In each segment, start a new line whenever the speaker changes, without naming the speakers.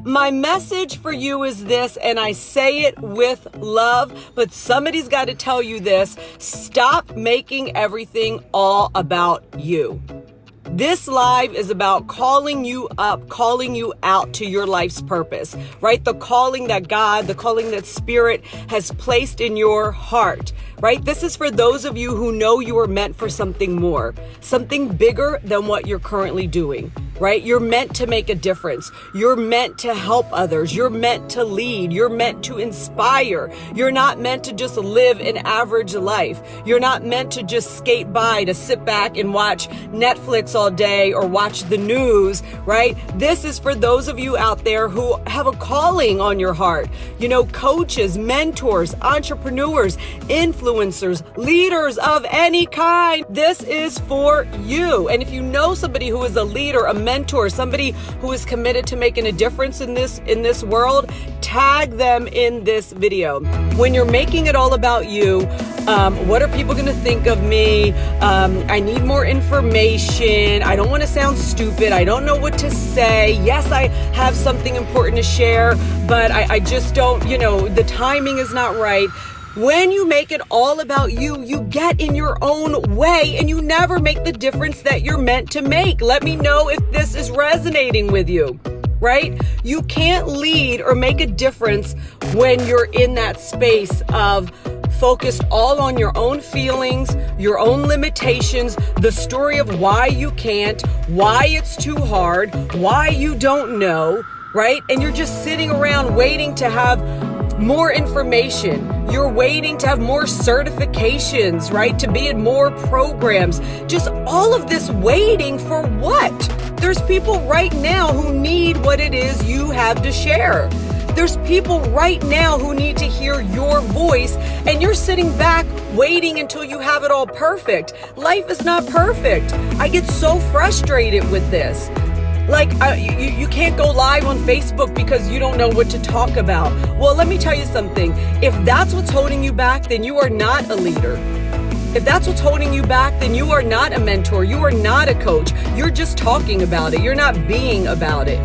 My message for you is this, and I say it with love, but somebody's got to tell you this. Stop making everything all about you. This live is about calling you up, calling you out to your life's purpose, right? The calling that God, the calling that Spirit has placed in your heart, right? This is for those of you who know you are meant for something more, something bigger than what you're currently doing, right? You're meant to make a difference. You're meant to help others. You're meant to lead. You're meant to inspire. You're not meant to just live an average life. You're not meant to just skate by, to sit back and watch Netflix all day or watch the news, right? This is for those of you out there who have a calling on your heart. You know, coaches, mentors, entrepreneurs, influencers, leaders of any kind. This is for you. And if you know somebody who is a leader, a mentor, somebody who is committed to making a difference in this world, tag them in this video. When you're making it all about you, what are people going to think of me? I need more information. I don't want to sound stupid. I don't know what to say. Yes, I have something important to share, but I just don't, the timing is not right. When you make it all about you, you get in your own way and you never make the difference that you're meant to make. Let me know if this is resonating with you, right? You can't lead or make a difference when you're in that space of focused all on your own feelings, your own limitations, the story of why you can't, why it's too hard, why you don't know, right? And you're just sitting around waiting to have more information. You're waiting to have more certifications, right? To be in more programs. Just all of this waiting for what? There's people right now who need what it is you have to share. There's people right now who need to hear your voice, and you're sitting back waiting until you have it all perfect. Life is not perfect. I get so frustrated with this. Like, you can't go live on Facebook because you don't know what to talk about. Well, let me tell you something. If that's what's holding you back, then you are not a leader. If that's what's holding you back, then you are not a mentor. You are not a coach. You're just talking about it. You're not being about it.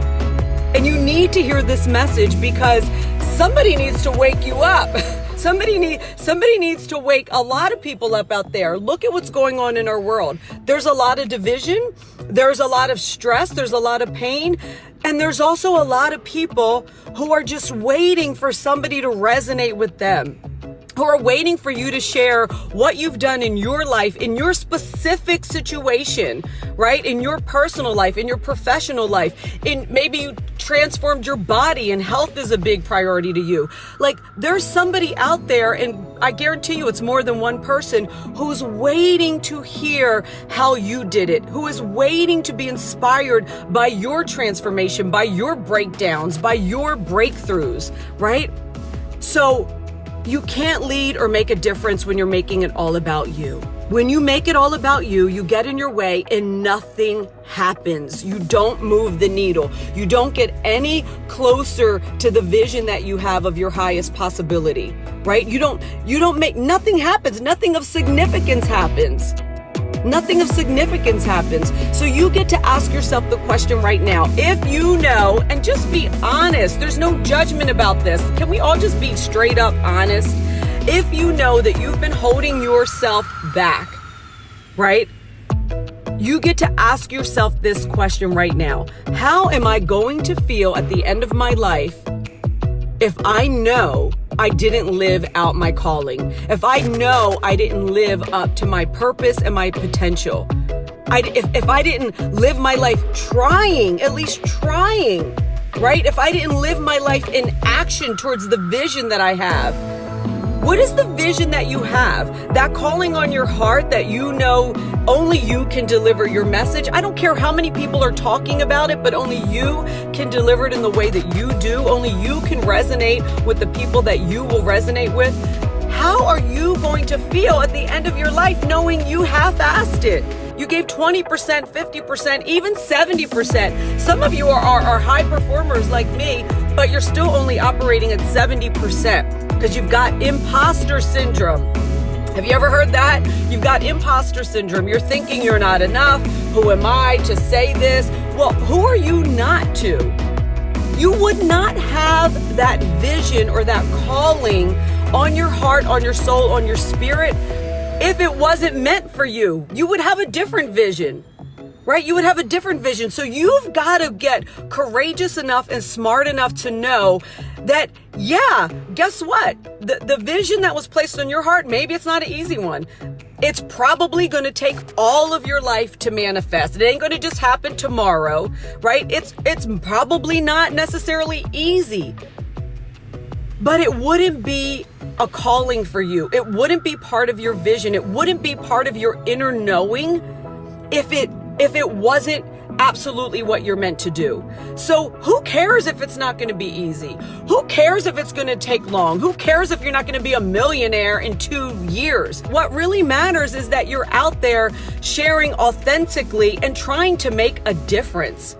And you need to hear this message because somebody needs to wake you up. Somebody needs to wake a lot of people up out there. Look at what's going on in our world. There's a lot of division. There's a lot of stress. There's a lot of pain. And there's also a lot of people who are just waiting for somebody to resonate with them, who are waiting for you to share what you've done in your life, in your specific situation, right? In your personal life, in your professional life, in maybe you transformed your body and health is a big priority to you. Like, there's somebody out there, and I guarantee you it's more than one person, who's waiting to hear how you did it, who is waiting to be inspired by your transformation, by your breakdowns, by your breakthroughs, right? So you can't lead or make a difference when you're making it all about you. When you make it all about you, you get in your way and nothing happens. You don't move the needle. You don't get any closer to the vision that you have of your highest possibility, right? You don't make, nothing happens. Nothing of significance happens. Nothing of significance happens. So you get to ask yourself the question right now. If you know, and just be honest, there's no judgment about this. Can we all just be straight up honest? If you know that you've been holding yourself back, right? You get to ask yourself this question right now. How am I going to feel at the end of my life if I know I didn't live out my calling? If I know I didn't live up to my purpose and my potential? If I didn't live my life trying, at least trying, right? If I didn't live my life in action towards the vision that I have. What is the vision that you have? That calling on your heart that you know only you can deliver your message. I don't care how many people are talking about it, but only you can deliver it in the way that you do. Only you can resonate with the people that you will resonate with. How are you going to feel at the end of your life knowing you half-assed it? You gave 20%, 50%, even 70%. Some of you are high performers like me, but you're still only operating at 70%. Because you've got imposter syndrome. Have you ever heard that? You've got imposter syndrome. You're thinking you're not enough. Who am I to say this? Well, who are you not to? You would not have that vision or that calling on your heart, on your soul, on your spirit if it wasn't meant for you. You would have a different vision, right? You would have a different vision. So you've got to get courageous enough and smart enough to know that, yeah, guess what? The vision that was placed on your heart, maybe it's not an easy one. It's probably going to take all of your life to manifest. It ain't going to just happen tomorrow, right? It's probably not necessarily easy, but it wouldn't be a calling for you. It wouldn't be part of your vision. It wouldn't be part of your inner knowing if it wasn't absolutely what you're meant to do. So who cares if it's not going to be easy? Who cares if it's going to take long? Who cares if you're not going to be a millionaire in 2 years? What really matters is that you're out there sharing authentically and trying to make a difference.